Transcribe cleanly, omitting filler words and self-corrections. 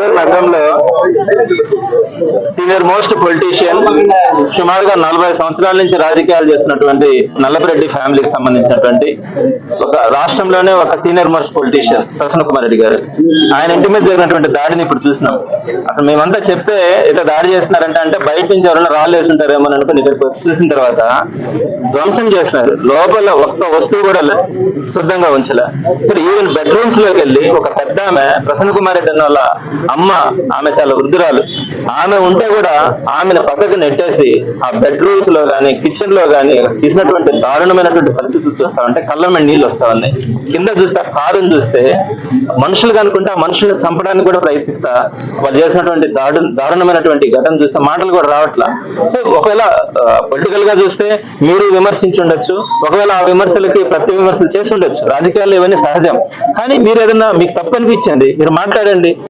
నెల్లూరు నగరంలో senior most politician, సుమారుగా 40 సంవత్సరాల నుంచి రాజకీయాలు చేస్తున్నటువంటి నల్లపరెడ్డి ఫ్యామిలీకి సంబంధించినటువంటి ఒక రాష్ట్రంలోనే ఒక senior most politician Prasanna Kumar Reddy గారు. ఆయన ఇంటి మీద జరిగినటువంటి దాడిని ఇప్పుడు చూసినాం. అసలు మేమంతా చెప్తే ఇట్లా దాడి చేస్తున్నారంటే అంటే బయట నుంచి ఎవరైనా రాళ్ళు వేస్తుంటారేమో అని అనుకుని ఇక్కడికి వచ్చి చూసిన తర్వాత ధ్వంసం చేస్తున్నారు. లోపల ఒక్క వస్తువు కూడా శుద్ధంగా ఉంచలే. సరే, ఈవెన్ బెడ్రూమ్స్ లోకి వెళ్ళి ఒక పెద్ద ఆమె ప్రసన్న కుమార్ రెడ్డి అన్న వాళ్ళ అమ్మ, ఆమె చాలా వృద్ధురాలు, ఆమె ఉంటే కూడా ఆమెను పక్కకు నెట్టేసి ఆ బెడ్రూమ్స్ లో గానీ కిచెన్ లో గానీ తీసినటువంటి దారుణమైనటువంటి పరిస్థితులు చూస్తా ఉంటే కళ్ళ మీద నీళ్ళు వస్తా ఉన్నాయి. కింద చూస్తే ఆ కారుని చూస్తే మనుషులు కనుకుంటే ఆ మనుషుల్ని చంపడానికి కూడా ప్రయత్నిస్తా వాళ్ళు చేసినటువంటి దారుణమైనటువంటి ఘటన చూస్తే మాటలు కూడా రావట్లా. సో ఒకవేళ పొలిటికల్ గా చూస్తే మీరు విమర్శించి ఉండొచ్చు, ఒకవేళ ఆ విమర్శలకి ప్రతి విమర్శలు చేసి ఉండొచ్చు, రాజకీయాల్లో ఇవన్నీ సహజం. కానీ మీరు ఏదన్నా మీకు తప్పు అనిపించండి, మీరు మాట్లాడండి.